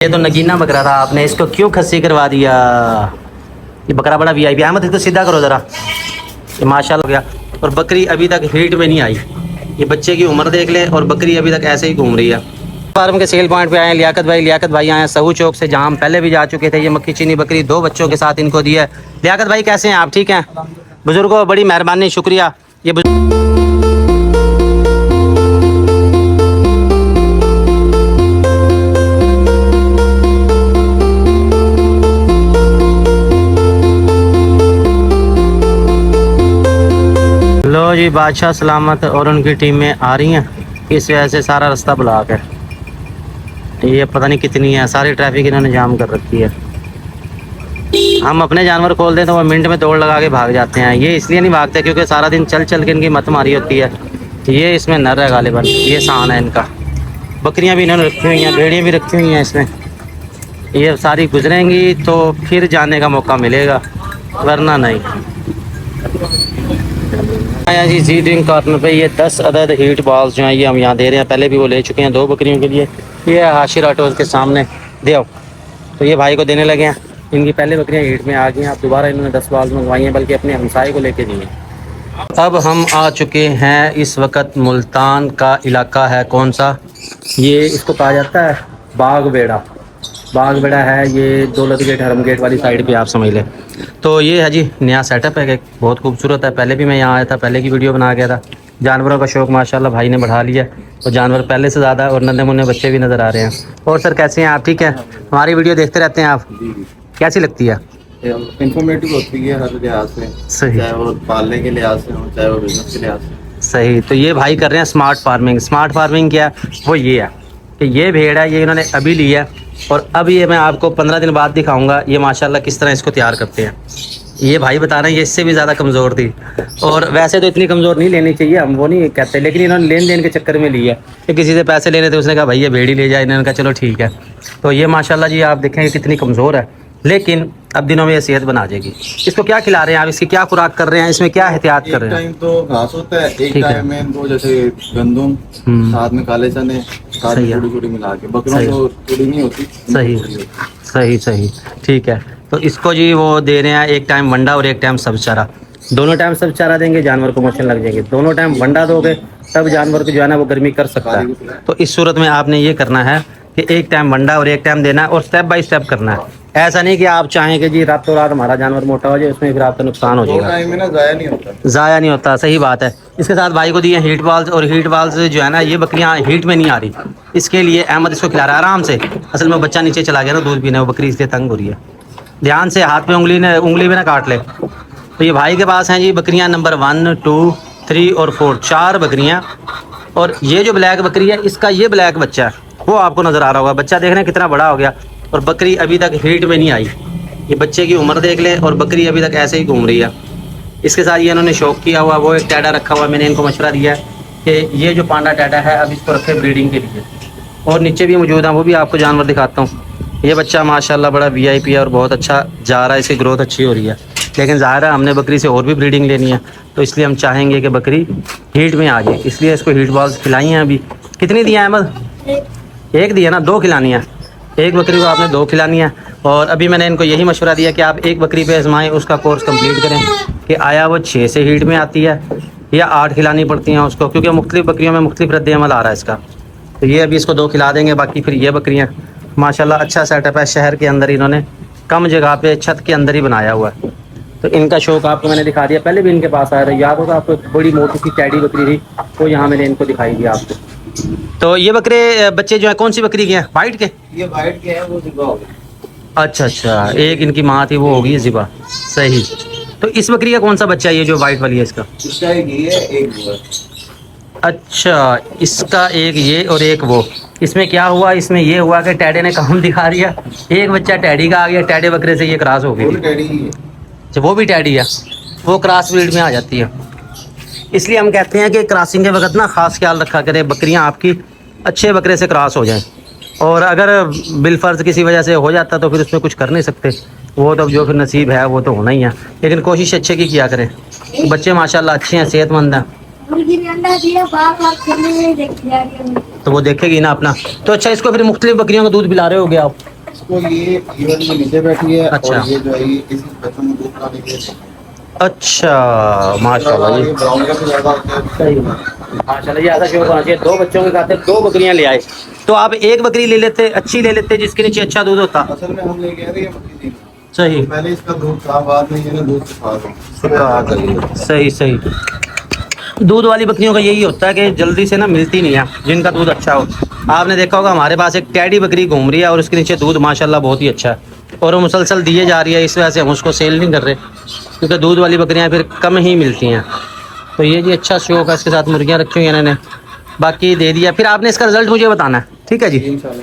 ये तो नगीना बकरा था, आपने इसको क्यों खस्सी करवा दिया? ये बकरा बड़ा वीआईपी। अहमद इसको सीधा करो ज़रा। ये माशाल्लाह हो गया। और बकरी अभी तक हीट में नहीं आई। ये बच्चे की उम्र देख ले और बकरी अभी तक ऐसे ही घूम रही है। फार्म के सेल पॉइंट पे आए लियाकत भाई आए सहू चौक से, जहाँ हम पहले भी जा चुके थे। ये मक्खी चीनी बकरी 2 बच्चों के साथ इनको दी है। लियाकत भाई कैसे हैं आप? ठीक हैं बुजुर्गों, बड़ी मेहरबानी, शुक्रिया। ये लो जी, बादशाह सलामत और उनकी टीमें आ रही हैं। इस वजह से सारा रास्ता ब्लॉक है। ये पता नहीं कितनी है, सारी ट्रैफिक इन्होंने जाम कर रखी है। हम अपने जानवर खोल दें तो वो मिनट में दौड़ लगा के भाग जाते हैं। ये इसलिए नहीं भागते क्योंकि सारा दिन चल चल के इनकी मत मारी होती है। ये इसमें नर है गालिबन, ये शान है इनका। बकरियां भी इन्होंने रखी हुई हैं, भेड़ियाँ भी रखी हुई हैं इसमें। ये सारी गुजरेंगी तो फिर जाने का मौका मिलेगा, वरना नहीं। आया जी जी ड्रिंक कॉर्नर पे। ये 10 अदद हीट बॉल्स जो हैं ये हम यहाँ दे रहे हैं। पहले भी वो ले चुके हैं 2 बकरियों के लिए। ये हाशिर ऑटोज़ के सामने दे आओ, तो ये भाई को देने लगे हैं। इनकी पहले बकरियाँ हीट में आ गई हैं। अब दोबारा इन्होंने 10 बॉल्स मंगवाई हैं, बल्कि अपने हमसाए को लेके दिए। अब हम आ चुके हैं, इस वक्त मुल्तान का इलाका है कौन सा, ये इसको कहा जाता है बागबेड़ा। बागबेड़ा है ये दौलत गेट, हरम गेट वाली साइड पे आप समझ लें। तो ये है जी नया सेटअप है, बहुत खूबसूरत है। पहले भी मैं यहाँ आया था, पहले की वीडियो बना गया था। जानवरों का शौक़ माशाल्लाह भाई ने बढ़ा लिया और जानवर पहले से ज़्यादा और नन्हे मुन्ने बच्चे भी नज़र आ रहे हैं। और सर कैसे हैं आप? ठीक है, हमारी वीडियो देखते रहते हैं आप? कैसी लगती है? इंफॉर्मेटिव होती है हर लिहाज से, सही, चाहे वो पालने के लिहाज से हो, चाहे वो बिजनेस के लिहाज से। सही। तो ये भाई कर रहे हैं स्मार्ट फार्मिंग। स्मार्ट फार्मिंग क्या है? वो ये है कि ये भेड़ है, ये इन्होंने अभी ली है और अब ये मैं आपको 15 दिन बाद दिखाऊंगा ये माशाल्लाह किस तरह इसको तैयार करते हैं। ये भाई बता रहे हैं ये इससे भी ज़्यादा कमज़ोर थी, और वैसे तो इतनी कमज़ोर नहीं लेनी चाहिए, हम वो नहीं कहते, लेकिन इन्होंने लेन देन के चक्कर में लिया कि किसी से पैसे लेने थे, उसने कहा भाई ये भेड़ी ले जाए। इन्होंने कहा चलो ठीक है। तो ये माशाल्लाह जी आप देखेंगे कितनी कमज़ोर है, लेकिन अब दिनों में ये सेहत बना जाएगी। इसको क्या खिला रहे हैं आप? इसकी क्या खुराक कर रहे हैं? इसमें क्या एहतियात कर रहे हैं? एक टाइम तो घास होता है, एक टाइम में इनको जैसे गंदुम, साथ में काले चने, साथ में छोटी छोटी मिला के। बकरों को थोड़ी नहीं होती। सही सही सही, ठीक है। तो इसको जी वो दे रहे हैं एक टाइम वंडा और एक टाइम सब्ज़ चारा। दोनों टाइम सब्ज़ चारा देंगे, जानवर को मोशन लग जाएगी। दोनों टाइम वंडा दोगे तब जानवर को जो है ना वो गर्मी कर सकता है। तो इस सूरत में आपने ये करना है कि एक टाइम वंडा और एक टाइम देना है, और स्टेप बाय स्टेप करना है। ऐसा नहीं कि आप चाहें कि जी रातों रात हमारा जानवर मोटा हो जाए, उसमें फिर आपका नुकसान हो जाएगा। टाइम में ना ज़ाया नहीं होता, ज़ाया नहीं होता, सही बात है। इसके साथ भाई को दिए हीट बाल्स, और हीट बाल्स जो है ना ये बकरियां हीट में नहीं आ रही, इसके लिए अहमद इसको खिला रहा है आराम से। असल में बच्चा नीचे चला गया ना दूध पीने, वो बकरी इसलिए तंग हो रही है। ध्यान से, हाथ में उंगली में ना काट ले। तो ये भाई के पास हैं जी बकरियां नंबर 1, 2, 3 और 4, 4 बकरियां। और ये जो ब्लैक बकरी है, इसका ये ब्लैक बच्चा है, वो आपको नज़र आ रहा होगा। बच्चा देख रहे हैं कितना बड़ा हो गया, और बकरी अभी तक हीट में नहीं आई। ये बच्चे की उम्र देख ले, और बकरी अभी तक ऐसे ही घूम रही है। इसके साथ ये इन्होंने शौक किया हुआ, वो एक टैडा रखा हुआ। मैंने इनको मशवरा दिया है कि ये जो पांडा टैडा है अब इसको रखे ब्रीडिंग के लिए। और नीचे भी मौजूद है, वो भी आपको जानवर दिखाता हूँ। ये बच्चा माशाल्लाह बड़ा वीआईपी है और बहुत अच्छा जा रहा है, इसकी ग्रोथ अच्छी हो रही है। लेकिन ज़ाहिर है हमने बकरी से और भी ब्रीडिंग लेनी है, तो इसलिए हम चाहेंगे कि बकरी हीट में आ जाए, इसलिए इसको हीट बॉल्स खिलाई हैं। अभी कितनी दिया है अहमद? एक दिया ना, 2 खिलानी है। एक बकरी को आपने 2 खिलानी है। और अभी मैंने इनको यही मशवरा दिया कि आप एक बकरी पे आजमाएं, उसका कोर्स कंप्लीट करें कि आया वो 6 से हीट में आती है या 8 खिलानी पड़ती हैं उसको, क्योंकि मुख्तलिफ बकरियों में मुख्तलिफ रद्द-ए-अमल आ रहा है इसका। तो ये अभी इसको 2 खिला देंगे। बाकी फिर ये बकरियाँ माशाल्लाह अच्छा सेटअप है, शहर के अंदर इन्होंने कम जगह पे छत के अंदर ही बनाया हुआ है। तो इनका शौक आपको मैंने दिखा दिया, पहले भी इनके पास आया था, याद होगा आपको, बड़ी मोटी सी टैडी बकरी थी, वो यहाँ मैंने इनको दिखाई दिया आपको। तो ये बकरे बच्चे जो है कौन सी बकरी के हैं? वाइट के? ये वाइट के हैं, वो ज़िबा हो गया। अच्छा अच्छा, एक इनकी माँ थी वो होगी ज़िबा, सही। तो इस बकरी का कौन सा बच्चा है ये जो वाइट वाली है? इसका एक ये है, एक वो है। अच्छा, इसका एक ये और एक वो। इसमें क्या हुआ? इसमें ये हुआ कि टैडे ने काम दिखा दिया, एक बच्चा टैडी का आ गया, टैडे बकरे से ये क्रॉस हो गई थी। अच्छा, वो भी टैडी है, वो क्रॉस ब्रीड में आ जाती है। इसलिए हम कहते हैं कि क्रॉसिंग के वक्त ना ख़ास ख्याल रखा करें, बकरियां आपकी अच्छे बकरे से क्रॉस हो जाएं। और अगर बिलफर्ज किसी वजह से हो जाता तो फिर उसमें कुछ कर नहीं सकते, वो तो जो फिर नसीब है वो तो होना ही है। लेकिन कोशिश अच्छे की किया करें। बच्चे माशाल्लाह अच्छे हैं, सेहतमंद हैं। तो वो देखेगी ना अपना। तो अच्छा, इसको फिर मुख्तलिफ बकरियों का दूध पिला रहे होगे आप? आपको ये वाली जो नीचे बैठी है, अच्छा। और ये जो है ये इसी बच्चों में दूध पिलाने के लिए। अच्छा माशाल्लाह जी, ये ब्राउन का भी ज्यादा होता है। सही माशाल्लाह, ये ऐसा शौक होना चाहिए। दो बच्चों के खाते 2 बकरियां ले आए, तो आप एक बकरी ले लेते, अच्छी ले लेते जिसके नीचे अच्छा दूध होता। असल में हम लेके आ रहे हैं मक्खी थी, सही तो पहले इसका दूध था, बाद में ये ना दूध सुखा दो। सही सही। दूध वाली बकरियों का यही होता है कि जल्दी से ना मिलती नहीं है, जिनका दूध अच्छा हो। आपने देखा होगा हमारे पास एक टैडी बकरी घूम रही है और उसके नीचे दूध माशाल्लाह बहुत ही अच्छा है, और वो मुसलसल दिए जा रही है। इस वजह से हम उसको सेल नहीं कर रहे, क्योंकि दूध वाली बकरियां फिर कम ही मिलती हैं। तो ये जी अच्छा शौक है। इसके साथ मुर्गियाँ रखी हुई हैं इन्होंने, बाकी दे दिया। फिर आपने इसका रिजल्ट मुझे बताना है, ठीक है जी।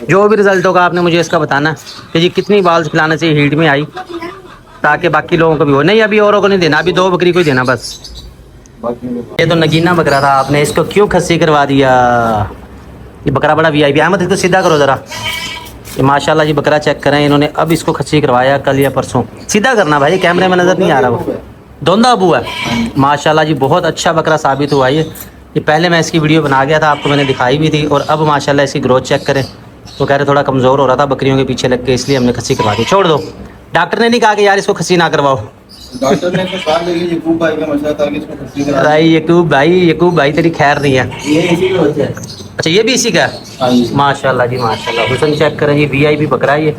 जो भी रिजल्ट होगा आपने मुझे इसका बताना है कि जी कितनी बाल्स खिलाने से हीट में आई, ताकि बाकी लोगों को भी हो। नहीं अभी औरों को नहीं देना, अभी 2 बकरी को ही देना बस। ये तो नगीना बकरा था, आपने इसको क्यों खस्सी करवा दिया? ये बकरा बड़ा वीआईपी। अहमद इसको सीधा करो ज़रा। ये माशाल्लाह जी बकरा चेक करें, इन्होंने अब इसको खस्सी करवाया कल या परसों। सीधा करना भाई, कैमरे में नज़र नहीं आ रहा वो। दोंदा अबू है माशाल्लाह जी, बहुत अच्छा बकरा साबित हुआ ये पहले मैं इसकी वीडियो बना गया था, आपको मैंने दिखाई भी थी। और अब माशाल्लाह इसकी ग्रोथ चेक करें, तो कह रहे थोड़ा कमज़ोर हो रहा था बकरियों के पीछे लग के, इसलिए हमने खस्सी करवा दी। छोड़ दो, डॉक्टर ने नहीं कहा कि यार इसको खस्सी ना करवाओ। डॉक्टर ने तो कहा, लेकिन यकूब भाई का मसला था कि इसको खस्सी करा दो। भाई यकूब भाई तेरी खैर नहीं है। ये इसी के बच्चे हैं। अच्छा ये भी इसी का है? हाँ जी। माशाल्लाह जी माशाल्लाह। हुसन चेक करें, ये वीआईपी बकरा है ये,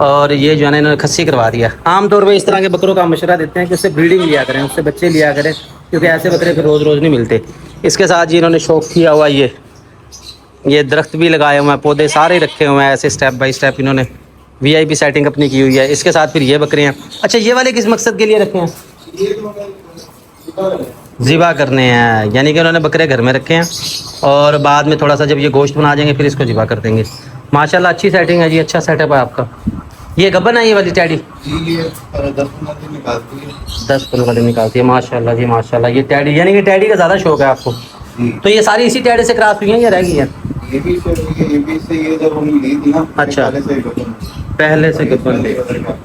और ये जो है ना इन्होंने खस्सी करवा दिया। आमतौर पर इस तरह के बकरों का मशवरा देते हैं कि उससे ब्रीडिंग लिया करें, उससे बच्चे लिया करें, क्योंकि ऐसे बकरे फिर रोज़ रोज़ नहीं मिलते। इसके साथ जी इन्होंने शौक किया हुआ ये दरख्त भी लगाए हुए हैं, पौधे सारे रखे हुए हैं ऐसे स्टेप बाय स्टेप। इन्होंने वीआईपी सेटिंग अपनी की हुई है। इसके साथ फिर ये बकरे हैं। अच्छा ये वाले किस मकसद के लिए रखे हैं? ज़िबा करने हैं, यानी कि उन्होंने बकरे घर में रखे हैं और बाद में थोड़ा सा जब ये गोश्त बना जाएंगे फिर इसको ज़िबा कर देंगे। माशाल्लाह अच्छी सेटिंग है जी, अच्छा सेटअप है आपका। ये गब्बन है ये वाली टैडी? 10-15 दिन निकालती है। 10-15 दिन निकालती है माशाल्लाह जी माशाल्लाह। ये टैडी, यानी कि टैडी का ज़्यादा शौक है आपको? तो ये सारी इसी टैडी से क्रॉस हुई हैं या रह गई है? ये भी से ये जब हम ली थी ना, अच्छा। पहले से गब्बन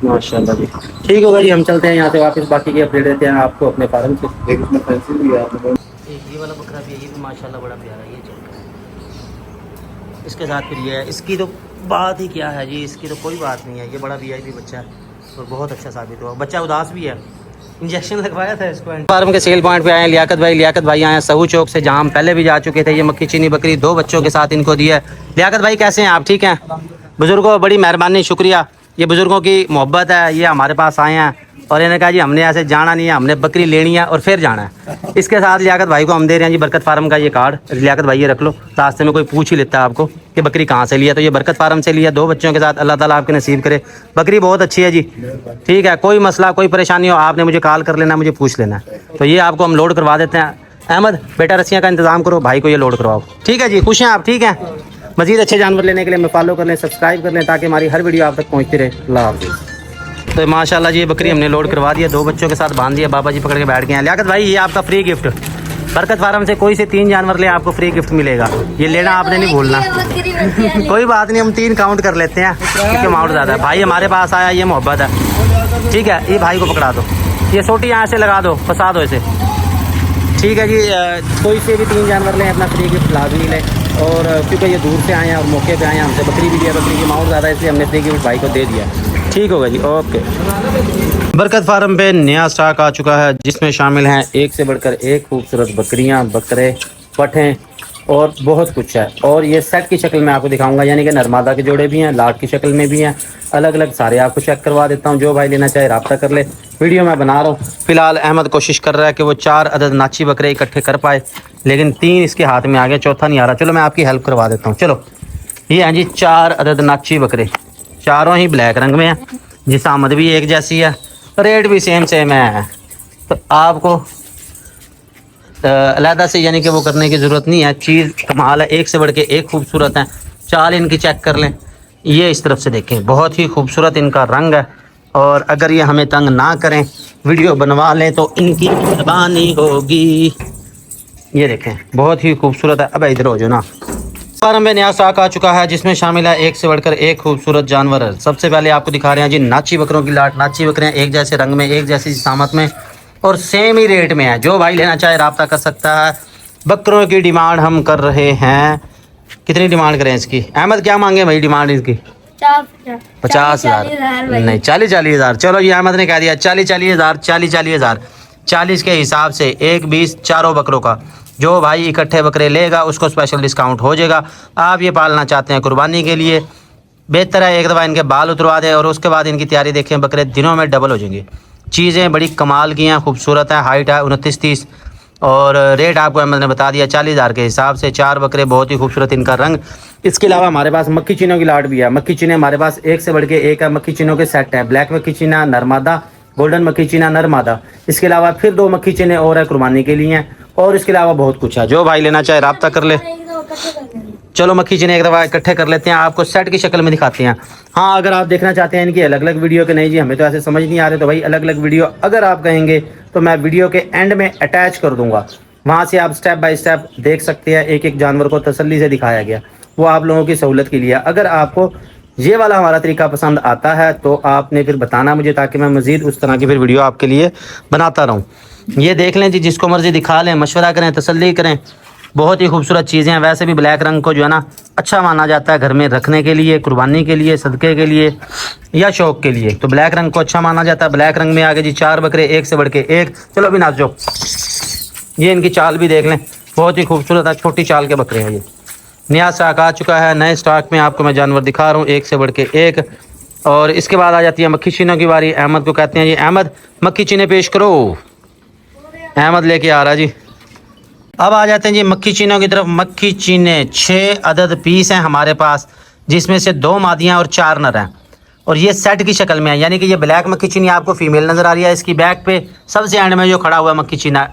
माशाल्लाह जी। ठीक होगा जी, हम चलते हैं यहाँ से वापस, बाकी की अपडेट देते हैं आपको अपने फार्म से। एक इसमें फैंसी भी है आपको। ये वाला बकरा भी है, ये भी माशाल्लाह बड़ा प्यारा है। ये चेक करें, इसके साथ फिर ये है, इसकी तो बात ही क्या है जी, इसकी तो कोई बात नहीं है। ये बड़ा वीआईपी बच्चा है और बहुत अच्छा साबित हुआ। बच्चा उदास भी है, इंजेक्शन लगवाया था इसको। फार्म के सेल पॉइंट पे आए लियाकत भाई आए हैं सहू चौक से, जहाँ हम पहले भी जा चुके थे। ये मक्खी चीनी बकरी 2 बच्चों के साथ इनको दी है। लियाकत भाई कैसे हैं आप? ठीक हैं? बुज़ुर्गों बड़ी मेहरबानी, शुक्रिया। ये बुज़ुर्गों की मोहब्बत है, ये हमारे पास आए हैं और इन्होंने कहा जी हमने ऐसे जाना नहीं है, हमने बकरी लेनी है और फिर जाना है। इसके साथ लियाकत भाई को हम दे रहे हैं जी बरकत फार्म का ये कार्ड। लियाकत भाई ये रख लो, रास्ते में कोई पूछ ही लेता है आपको कि बकरी कहाँ से लिया, तो ये बरकत फार्म से लिया 2 बच्चों के साथ। अल्लाह ताला आपके नसीब करे। बकरी बहुत अच्छी है जी, ठीक है। कोई मसला कोई परेशानी हो आपने मुझे कॉल कर लेना, मुझे पूछ लेना। तो ये आपको हम लोड करवा देते हैं। अहमद बेटा रस्सियाँ का इंतज़ाम करो, भाई को ये लोड करवाओ, ठीक है जी। खुश हैं आप? ठीक है। मज़ीद अच्छे जानवर लेने के लिए हमें फॉलो कर लें, सब्सक्राइब कर लें, ताकि हमारी हर वीडियो आप तक पहुँचती रहे। अल्लाह हाफ़िज़। तो माशाल्लाह जी ये बकरी हमने लोड करवा दिया, 2 बच्चों के साथ बांध दिया। बाबा जी पकड़ के बैठ गए हैं। लियाकत भाई ये आपका फ्री गिफ्ट, बरकत फार्म से कोई से 3 जानवर ले आपको फ्री गिफ्ट मिलेगा। ये लेना आपने नहीं भूलना। कोई बात नहीं, हम 3 काउंट कर लेते हैं क्योंकि अमाउंट ज़्यादा है। भाई हमारे पास आया, ये मोहब्बत है, ठीक है। ये भाई को पकड़ा दो, ये सोटी यहाँ से लगा दो, फंसा दो इसे, ठीक है जी। कोई से भी 3 जानवर लें, अपना फ्री गिफ्ट लाजमी लें। और क्योंकि ये दूर से आए हैं और मौके पे आए हैं, हमसे बकरी भी दिया, बकरी की अमाउंट ज़्यादा है इसलिए हमने फ्री गिफ्ट भाई को दे दिया। ठीक होगा जी, ओके। बरकत फार्म पे नया स्टॉक आ चुका है, जिसमें शामिल हैं एक से बढ़कर एक खूबसूरत बकरियां, बकरे, पठें और बहुत कुछ है। और ये सेट की शक्ल में आपको दिखाऊंगा, यानी कि नरमादा के जोड़े भी हैं, लाट की शक्ल में भी हैं, अलग अलग सारे आपको चेक करवा देता हूँ। जो भाई लेना चाहे रब्ता कर ले। वीडियो मैं बना रहा हूँ। फिलहाल अहमद कोशिश कर रहा है कि वो 4 अदद नाची बकरे इकट्ठे कर पाए, लेकिन 3 इसके हाथ में आ गया, चौथा नहीं आ रहा। चलो मैं आपकी हेल्प करवा देता हूँ। चलो ये हैं जी 4 अदद नाची बकरे, चारों ही ब्लैक रंग में हैं, जिस आमद भी एक जैसी है, रेट भी सेम है। तो आपको अलहदा से यानी कि वो करने की ज़रूरत नहीं है। चीज़ कमाल है, एक से बढ़ के एक खूबसूरत है। चाल इनकी चेक कर लें, ये इस तरफ से देखें, बहुत ही खूबसूरत इनका रंग है। और अगर ये हमें तंग ना करें, वीडियो बनवा लें तो इनकी मेहरबानी होगी। ये देखें बहुत ही खूबसूरत है। अब इधर हो जो ना। फार्म में नया स्टॉक आ चुका है, जिसमें शामिल है एक से बढ़कर एक खूबसूरत जानवर है। सबसे पहले आपको दिखा रहे हैं जी नाची बकरों की लाट। नाची बकरियां एक जैसे रंग में, एक जैसी सामत में और सेम ही रेट में है। जो भाई लेना चाहे रब्ता कर सकता है। बकरों की डिमांड हम कर रहे हैं, कितनी डिमांड करें इसकी? अहमद क्या मांगे भाई डिमांड इसकी? 50,000 नहीं 40,000। चलो ये अहमद ने कह दिया 40,000 40,000 40 के हिसाब से 1 20 चारों बकरों का जो भाई इकट्ठे बकरे लेगा उसको स्पेशल डिस्काउंट हो जाएगा। आप ये पालना चाहते हैं कुर्बानी के लिए, बेहतर है एक दफ़ा इनके बाल उतरवा दें और उसके बाद इनकी तैयारी देखें, बकरे दिनों में डबल हो जाएंगे। चीज़ें बड़ी कमाल की हैं, खूबसूरत है, हाइट है 29-30 और रेट आपको अहमद ने बता दिया 40,000 के हिसाब से। 4 बकरे बहुत ही खूबसूरत इनका रंग। इसके अलावा हमारे पास मक्खी चीनों की लाट भी है। मक्खी चीने हमारे पास एक से बढ़ के एक है। मक्खी चीनों के सेट हैं, ब्लैक मक्खी चीना नरमादा, गोल्डन मक्खी चीना नरमादा। इसके अलावा फिर 2 मक्खी चीने और है कुर्बानी के लिए हैं और इसके अलावा बहुत कुछ है। जो भाई लेना चाहे रब्ता कर ले। चलो मक्खी चीने एक दफ़ा इकट्ठे कर लेते हैं, आपको सेट की शक्ल में दिखाते हैं। हाँ अगर आप देखना चाहते हैं इनकी अलग अलग वीडियो के, नहीं जी हमें तो ऐसे समझ नहीं आ रहे, तो भाई अलग अलग वीडियो अगर आप कहेंगे तो मैं वीडियो के एंड में अटैच कर दूंगा, वहाँ से आप स्टेप बाय स्टेप देख सकते हैं। एक एक जानवर को तसल्ली से दिखाया गया, वो आप लोगों की सहूलत के लिए। अगर आपको ये वाला हमारा तरीका पसंद आता है तो आपने फिर बताना मुझे, ताकि मैं मज़ीद उस तरह की फिर वीडियो आपके लिए बनाता रहूँ। ये देख लें जी, जिसको मर्ज़ी दिखा लें, मशवरा करें, तसल्ली करें। बहुत ही खूबसूरत चीज़ें हैं। वैसे भी ब्लैक रंग को जो है ना अच्छा माना जाता है घर में रखने के लिए, कुर्बानी के लिए, सदक़े के लिए या शौक़ के लिए, तो ब्लैक रंग को अच्छा माना जाता है। ब्लैक रंग में आगे जी 4 बकरे एक से बढ़ के एक। चलो अभी नाचो, ये इनकी चाल भी देख लें, बहुत ही खूबसूरत है, छोटी चाल के बकरे हैं। ये नया स्टॉक आ चुका है, नए स्टॉक में आपको मैं जानवर दिखा रहा हूँ एक से बढ़ के एक। और इसके बाद आ जाती है मक्खी चीनों की बारी। अहमद को कहते हैं जी, अहमद मक्खी चीने पेश करो। अहमद लेके आ रहा जी। अब आ जाते हैं जी मक्खी चीनों की तरफ। मक्खी चीने 6 अदद पीस हैं हमारे पास, जिसमें से 2 मादियाँ और 4 नर हैं और ये सेट की शक्ल में है। यानी कि ये ब्लैक मक्खी चीनी आपको फीमेल नज़र आ रही है। इसकी बैक पे सबसे एंड में जो खड़ा हुआ है मक्खी चीना,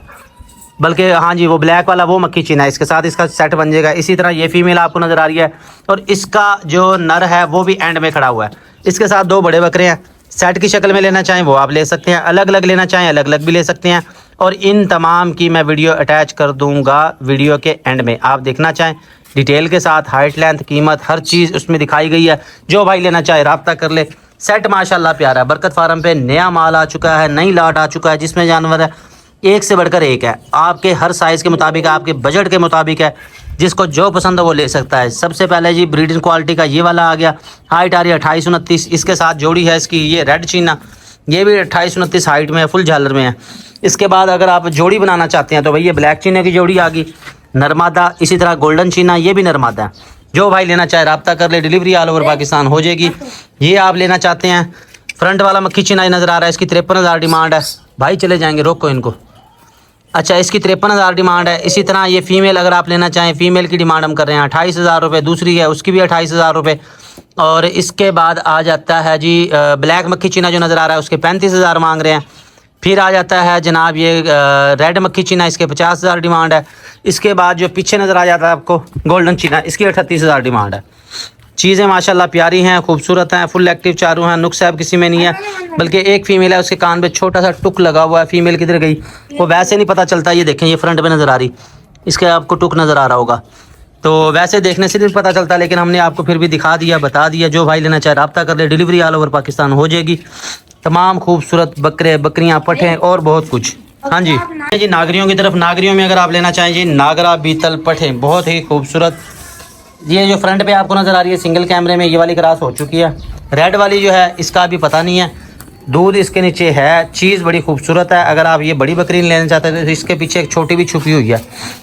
बल्कि हाँ जी वो ब्लैक वाला वो मक्खी चीना है, इसके साथ इसका सेट बन जाएगा। इसी तरह ये फीमेल आपको नज़र आ रही है और इसका जो नर है वो भी एंड में खड़ा हुआ है। इसके साथ 2 बड़े बकरे हैं। सेट की शक्ल में लेना चाहें वो आप ले सकते हैं, अलग अलग लेना चाहें अलग अलग भी ले सकते हैं। और इन तमाम की मैं वीडियो अटैच कर दूंगा वीडियो के एंड में। आप देखना चाहें डिटेल के साथ, हाइट लेंथ कीमत हर चीज़ उसमें दिखाई गई है। जो भाई लेना चाहे रब्ता कर ले। सेट माशाल्लाह प्यारा है। बरकत फार्म पे नया माल आ चुका है, नई लाट आ चुका है, जिसमें जानवर है एक से बढ़कर एक है। आपके हर साइज़ के मुताबिक, आपके बजट के मुताबिक है। जिसको जो पसंद है वो ले सकता है। सबसे पहले जी ब्रीडिंग क्वालिटी का ये वाला आ गया। हाइट आ रही है 28-29। इसके साथ जोड़ी है इसकी ये रेड चीना, ये भी 28-29 हाइट में है, फुल झालर में है। इसके बाद अगर आप जोड़ी बनाना चाहते हैं तो भाई ये ब्लैक चीना की जोड़ी आ गई, नरमादा। इसी तरह गोल्डन चीना, ये भी नरमादा है। जो भाई लेना चाहे रब्ता कर ले, डिलीवरी ऑल ओवर पाकिस्तान हो जाएगी। ये आप लेना चाहते हैं। फ्रंट वाला मक्खी चीना नज़र आ रहा है, इसकी 53,000 डिमांड है। भाई चले जाएंगे, रोको इनको। अच्छा, इसकी 53,000 डिमांड है। इसी तरह ये फीमेल अगर आप लेना चाहें, फीमेल की डिमांड हम कर रहे हैं 28,000 रुपये। दूसरी है उसकी भी 28,000 रुपये। और इसके बाद आ जाता है जी ब्लैक मक्खी चीना जो नज़र आ रहा है, उसके 35,000 मांग रहे हैं। फिर आ जाता है जनाब ये रेड मक्खी चीना, इसके 50,000 डिमांड है। इसके बाद जो पीछे नज़र आ जाता है आपको गोल्डन चीना, इसकी 38,000 डिमांड है। चीज़ें माशाल्लाह प्यारी हैं, खूबसूरत हैं, फुल एक्टिव चारू हैं, नुक्स साहब किसी में नहीं है। बल्कि एक फीमेल है, उसके कान पे छोटा सा टुक लगा हुआ है। फीमेल किधर गई वो वैसे नहीं पता चलता। ये देखें, ये फ्रंट पे नज़र आ रही, इसके आपको टुक नज़र आ रहा होगा, तो वैसे देखने से नहीं पता चलता, लेकिन हमने आपको फिर भी दिखा दिया, बता दिया। जो भाई लेना चाहे रब्ता कर ले, डिलीवरी ऑल ओवर पाकिस्तान हो जाएगी। तमाम खूबसूरत बकरे, बकरियाँ, पठे और बहुत कुछ। हाँ जी जी नागरियों की तरफ। नागरियों में अगर आप लेना चाहें जी नागरा, बीतल, पठे, बहुत ही खूबसूरत। ये जो फ्रंट पे आपको नज़र आ रही है सिंगल कैमरे में, ये वाली क्रॉस हो चुकी है। रेड वाली जो है इसका भी पता नहीं है, दूध इसके नीचे है। चीज़ बड़ी खूबसूरत है। अगर आप ये बड़ी बकरी लेना चाहते हैं तो इसके पीछे एक छोटी भी छुपी हुई है,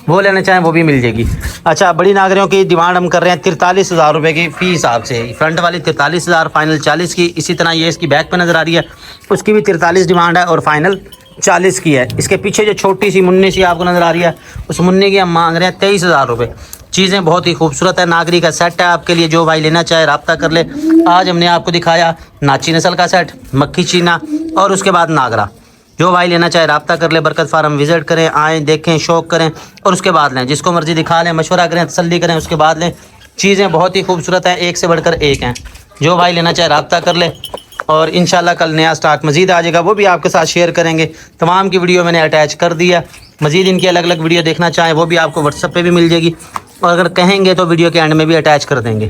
वो लेना चाहें वो भी मिल जाएगी। अच्छा, बड़ी नागरियों की डिमांड हम कर रहे हैं 43,000 रुपये की फ़ी हिसाब से। फ्रंट वाली 43,000, फाइनल 40 की। इसी तरह ये इसकी बैक पे नज़र आ रही है, उसकी भी 43 डिमांड है और फाइनल 40 की है। इसके पीछे जो छोटी सी मुन्नी सी आपको नज़र आ रही है, उस मुन्नी की हम मांग रहे हैं 23,000 रुपये। चीज़ें बहुत ही खूबसूरत है। नागरी का सेट है आपके लिए, जो भाई लेना चाहे रब्ता कर ले। आज हमने आपको दिखाया नाची नस्ल का सेट, मक्खी चीना और उसके बाद नागरा। जो भाई लेना चाहे रब्ता कर ले। बरकत फार्म विज़िट करें, आएँ, देखें, शौक़ करें और उसके बाद लें। जिसको मर्ज़ी दिखा लें, मशवरा करें, तसल्ली करें, उसके बाद लें। चीज़ें बहुत ही खूबसूरत हैं, एक से बढ़कर एक हैं। जो भाई लेना चाहे रब्ता कर ले। और इंशाल्लाह कल नया स्टॉक मज़ीद आ जाएगा, वो भी आपके साथ शेयर करेंगे। तमाम की वीडियो मैंने अटैच कर दिया। मज़ीद इनकी अलग अलग वीडियो देखना चाहें वो भी आपको व्हाट्सएप पे भी मिल जाएगी, और अगर कहेंगे तो वीडियो के एंड में भी अटैच कर देंगे।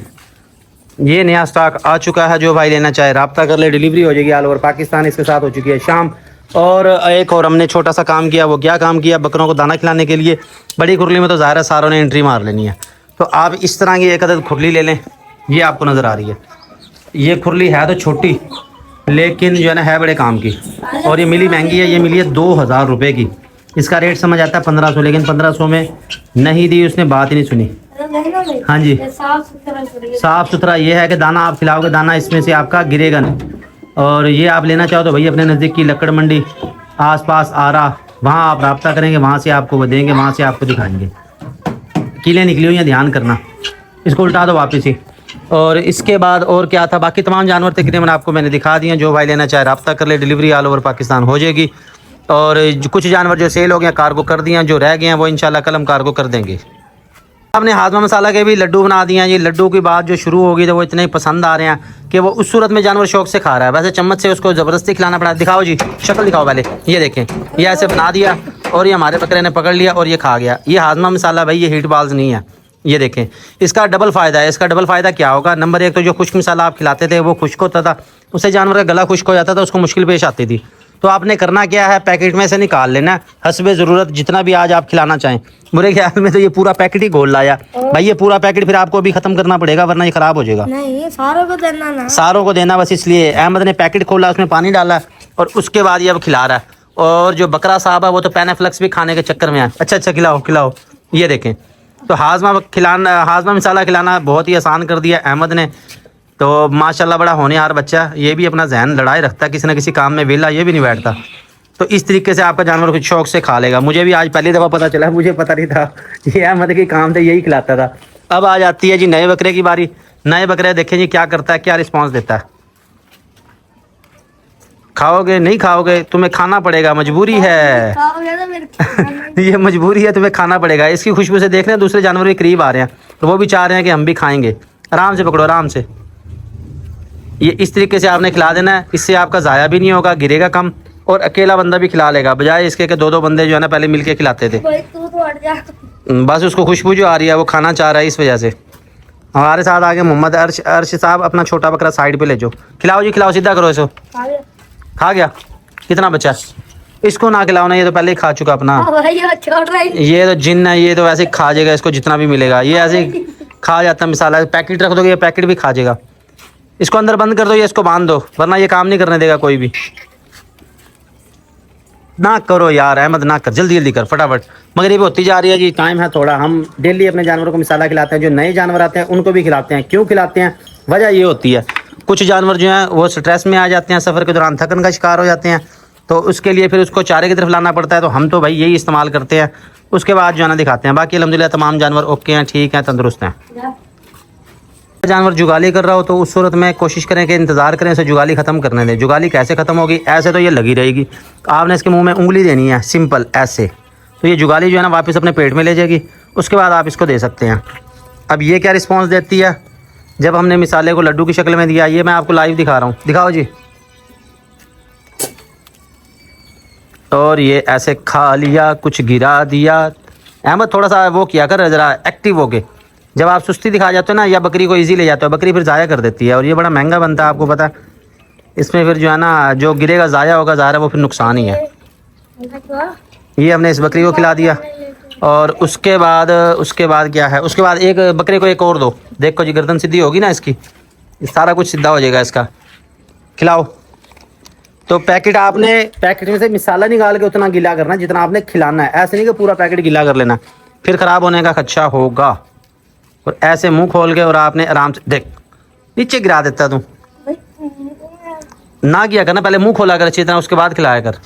ये नया स्टॉक आ चुका है। जो भाई लेना चाहे रब्ता कर ले, डिलीवरी हो जाएगी ऑल ओवर पाकिस्तान। इसके साथ हो चुकी है शाम। और एक और हमने छोटा सा काम किया। वो क्या काम किया? बकरों को दाना खिलाने के लिए। बड़ी खुरली में तो ज़ाहिर है सारों ने एंट्री मार लेनी है, तो आप इस तरह की एक अदद खुरली ले लें। ये आपको नज़र आ रही है, ये खुरली है तो छोटी, लेकिन जो है ना है बड़े काम की। और ये मिली महंगी है, ये मिली है 2000 रुपये की। इसका रेट समझ आता है 1500, लेकिन 1500 में नहीं दी, उसने बात ही नहीं सुनी। हाँ जी, साफ सुथरा ये है कि दाना आप खिलाओगे, दाना इसमें से आपका गिरेगा नहीं। और ये आप लेना चाहो तो भाई अपने नज़दीक की लक्कड़ मंडी आसपास आ रहा, वहाँ आप रब्ता करेंगे, वहाँ से आपको वो देंगे, वहाँ से आपको दिखाएंगे। कीलें निकली हुई हैं, ध्यान करना, इसको उल्टा दो वापस ही। और इसके बाद और क्या था, बाकी तमाम जानवर तकरीबन आपको मैंने दिखा दिए। जो भाई लेना चाहे रब्ता कर ले, डिलीवरी ऑल ओवर पाकिस्तान हो जाएगी। और कुछ जानवर जो सेल हो गए कार्गो कर दिए, जो रह गए हैं वो इंशाल्लाह कल हम कार्गो कर देंगे। हमने हाजमा मसाला के भी लड्डू बना दिए हैं। ये लड्डू की बात जो शुरू होगी तो वो इतने पसंद आ रहे हैं कि वो उस सूरत में जानवर शौक से खा रहा है। वैसे चम्मच से उसको ज़बरदस्ती खिलाना पड़ा। दिखाओ जी, शक्ल दिखाओ पहले। ये देखें, ये ऐसे बना दिया और ये हमारे बकरे ने पकड़ लिया और ये खा गया। ये हाजमा मसाला भाई, ये हीट बाल्स नहीं है। ये देखें, इसका डबल फ़ायदा है। इसका डबल फ़ायदा क्या होगा, नंबर एक तो जो खुश्क मसाला आप खिलाते थे वो खुश्क होता था, उससे जानवर का गला खुश्क हो जाता था, उसको मुश्किल पेश आती थी। तो आपने करना क्या है, पैकेट में से निकाल लेना हस्बे ज़रूरत, जितना भी आज आप खिलाना चाहें। बुरे ख्याल में तो ये पूरा पैकेट ही घोल लाया भाई। ये पूरा पैकेट फिर आपको अभी ख़त्म करना पड़ेगा, वरना ये ख़राब हो जाएगा। नहीं, सारों को देना ना, सारों को देना बस। इसलिए अहमद ने पैकेट खोला, उसमें पानी डाला और उसके बाद ये अब खिला रहा है। और जो बकरा साहब है वो तो पैनाफ्लेक्स भी खाने के चक्कर में है। अच्छा अच्छा खिलाओ खिलाओ। ये देखें, तो हाजमा मसाला खिलाना बहुत ही आसान कर दिया अहमद ने। तो माशाल्लाह बड़ा होनहार बच्चा, ये भी अपना जहन लड़ाए रखता है, किसी न किसी काम में वेला ये भी नहीं बैठता। तो इस तरीके से आपका जानवर कुछ शौक से खा लेगा। मुझे भी आज पहली दफ़ा पता चला, मुझे पता नहीं था। ये अहमद के काम थे, यही खिलाता था। अब आ जाती है जी नए बकरे की बारी। नए बकरे देखें जी क्या करता है, क्या रिस्पॉन्स देता है। खाओगे नहीं खाओगे, तुम्हें खाना पड़ेगा, मजबूरी है। खाओगे तो मेरे खाना ये मजबूरी है, तुम्हें खाना पड़ेगा। इसकी खुशबू से देख रहे हैं दूसरे जानवर के करीब आ रहे हैं, तो वो भी चाह रहे हैं कि हम भी खाएंगे। आराम से पकड़ो, आराम से। ये इस तरीके से आपने खिला देना है, इससे आपका ज़ाया भी नहीं होगा, गिरेगा कम, और अकेला बंदा भी खिला लेगा, बजाय इसके कि दो दो बंदे जो है ना पहले मिलके खिलाते थे। भाई तू तो हट जा। बस उसको खुशबू जो आ रही है वो खाना चाह रहा है, इस वजह से। हमारे साथ आगे मोहम्मद अर्श साहब, अपना छोटा बकरा साइड पे ले जाओ। खिलाओ जी, खिलाओ, सीधा करो इसको। खा गया। खा गया? कितना बचा? इसको ना खिलाओ ना, ये तो पहले ही खा चुका अपना। हाँ भाई, ये छोड़ रहा है। ये तो जिन है, ये तो वैसे ही खा जाएगा इसको जितना भी मिलेगा। ये ऐसे ही खा जाता है। मिसाल पैकेट रख दोगे, ये पैकेट भी खा जाएगा। इसको अंदर बंद कर दो, ये इसको बांध दो, वरना ये काम नहीं करने देगा कोई भी। ना करो यार अहमद, ना कर, जल्दी जल्दी कर फटाफट। मगर ये भी होती जा रही है जी, टाइम है थोड़ा। हम डेली अपने जानवरों को मसाला खिलाते हैं, जो नए जानवर आते हैं उनको भी खिलाते हैं। क्यों खिलाते हैं, वजह ये होती है, कुछ जानवर जो हैं वो स्ट्रेस में आ जाते हैं, सफ़र के दौरान थकन का शिकार हो जाते हैं, तो उसके लिए फिर उसको चारे की तरफ लाना पड़ता है। तो हम तो भाई यही इस्तेमाल करते हैं, उसके बाद जो है ना दिखाते हैं। बाकी अल्हम्दुलिल्लाह तमाम जानवर ओके हैं, ठीक हैं, तंदुरुस्त हैं। जानवर जुगाली कर रहा हो तो उस सूरत में कोशिश करें कि इंतज़ार करें, इसे जुगाली ख़त्म करने दें। जुगाली कैसे ख़त्म होगी, ऐसे तो ये लगी रहेगी, आपने इसके मुंह में उंगली देनी है, सिंपल ऐसे। तो ये जुगाली जो है ना वापस अपने पेट में ले जाएगी, उसके बाद आप इसको दे सकते हैं। अब ये क्या रिस्पॉन्स देती है जब हमने मिसाले को लड्डू की शक्ल में दिया, ये मैं आपको लाइव दिखा रहा हूँ। दिखाओ जी। और ये ऐसे खा लिया, कुछ गिरा दिया। अहमद थोड़ा सा वो किया कर, ज़रा एक्टिव हो के। जब आप सुस्ती दिखा जाते हो ना, या बकरी को इजी ले जाते हो, बकरी फिर ज़ाया कर देती है, और ये बड़ा महंगा बनता है, आपको पता है। इसमें फिर जो है ना, जो गिरेगा ज़ाया होगा, ज़ाहिर है वो फिर नुकसान ही है। ये हमने इस बकरी को खिला दिया। और उसके बाद क्या है, उसके बाद एक बकरे को एक और दो। देखो जी, गर्दन सीधी होगी ना इसकी, सारा कुछ सीधा हो जाएगा इसका। खिलाओ। तो पैकेट में से मिसाला निकाल के उतना गीला करना जितना आपने खिलाना है। ऐसे नहीं कि पूरा पैकेट गीला कर लेना, फिर ख़राब होने का खदशा होगा। और ऐसे मुंह खोल के, और आपने आराम से देख, नीचे गिरा देता तू। ना किया करना, पहले मुंह खोला कर अच्छी तरह, उसके बाद खिलाया कर।